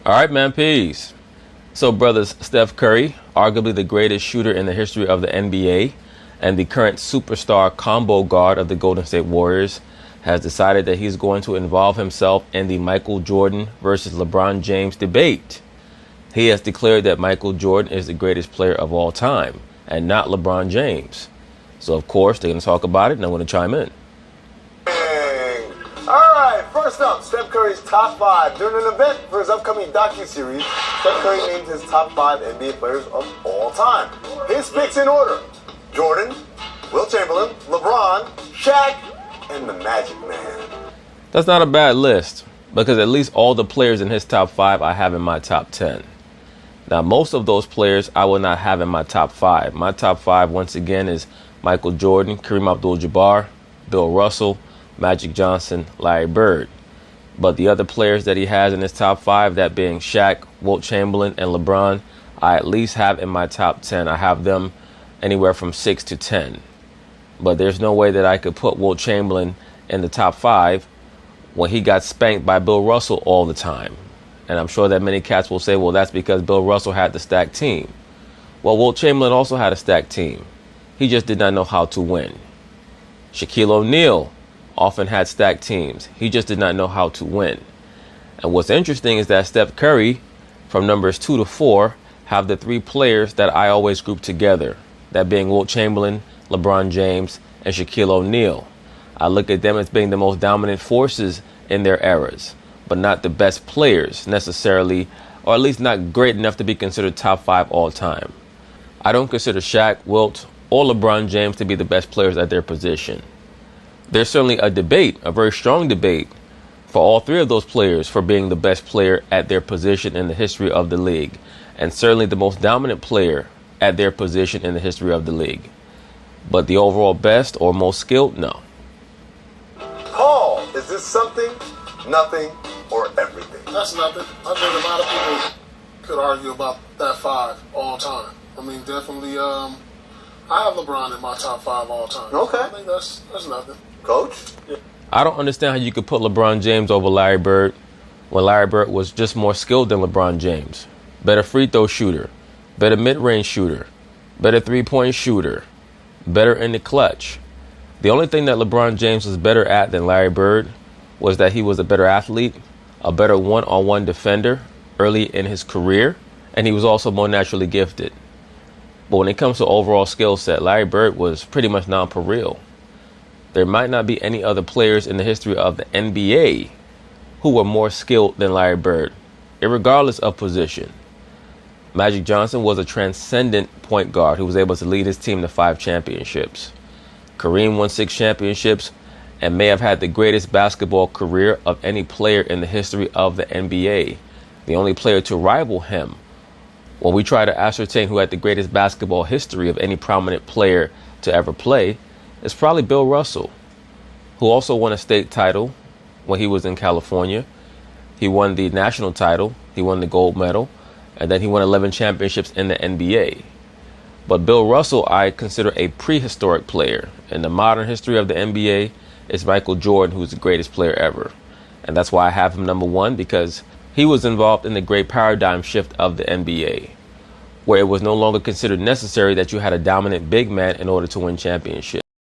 All right, man, peace. So, brothers, Steph Curry, arguably the greatest shooter in the history of the NBA and the current superstar combo guard of the Golden State Warriors, has decided that he's going to involve himself in the Michael Jordan versus LeBron James debate. He has declared that Michael Jordan is the greatest player of all time and not LeBron James. So, of course, they're going to talk about it, and I'm going to chime in. All right, first up, Steph Curry's top 5. During an event for his upcoming docuseries, Steph Curry named his top 5 NBA players of all time. His picks in order: Jordan, Will Chamberlain, LeBron, Shaq, and the Magic Man. That's not a bad list, because at least all the players in his top 5 I have in my top 10. Now, most of those players I will not have in my top 5. My top 5, once again, is Michael Jordan, Kareem Abdul-Jabbar, Bill Russell, Magic Johnson, Larry Bird. But the other players that he has in his top 5, that being Shaq, Wilt Chamberlain, and LeBron, I at least have in my top 10. I have them anywhere from 6 to 10. But there's no way that I could put Wilt Chamberlain in the top 5 when he got spanked by Bill Russell all the time. And I'm sure that many cats will say, well, that's because Bill Russell had the stacked team. Well, Wilt Chamberlain also had a stacked team. He just did not know how to win. Shaquille O'Neal often had stacked teams. He just did not know how to win. And what's interesting is that Steph Curry, from numbers 2 to 4, have the 3 players that I always group together, that being Wilt Chamberlain, LeBron James, and Shaquille O'Neal. I look at them as being the most dominant forces in their eras, but not the best players necessarily, or at least not great enough to be considered top 5 all time. I don't consider Shaq, Wilt, or LeBron James to be the best players at their position. There's certainly a debate, a very strong debate, for all 3 of those players for being the best player at their position in the history of the league, and certainly the most dominant player at their position in the history of the league. But the overall best or most skilled, no. Paul, is this something, nothing, or everything? That's nothing. I think a lot of people could argue about that 5 all time. I mean, definitely, I have LeBron in my top 5 all time. Okay. I think that's nothing. Coach? Yeah. I don't understand how you could put LeBron James over Larry Bird when Larry Bird was just more skilled than LeBron James. Better free throw shooter, better mid-range shooter, better three-point shooter, better in the clutch. The only thing that LeBron James was better at than Larry Bird was that he was a better athlete, a better one-on-one defender early in his career, and he was also more naturally gifted. But when it comes to overall skill set, Larry Bird was pretty much non-pareil. There might not be any other players in the history of the NBA who were more skilled than Larry Bird, irregardless of position. Magic Johnson was a transcendent point guard who was able to lead his team to 5 championships. Kareem won 6 championships and may have had the greatest basketball career of any player in the history of the NBA. The only player to rival him, when we try to ascertain who had the greatest basketball history of any prominent player to ever play, is probably Bill Russell, who also won a state title when he was in California. He won the national title, he won the gold medal, and then he won 11 championships in the NBA. But Bill Russell I consider a prehistoric player. In the modern history of the NBA, it's Michael Jordan who's the greatest player ever. And that's why I have him number 1, because he was involved in the great paradigm shift of the NBA, where it was no longer considered necessary that you had a dominant big man in order to win championships.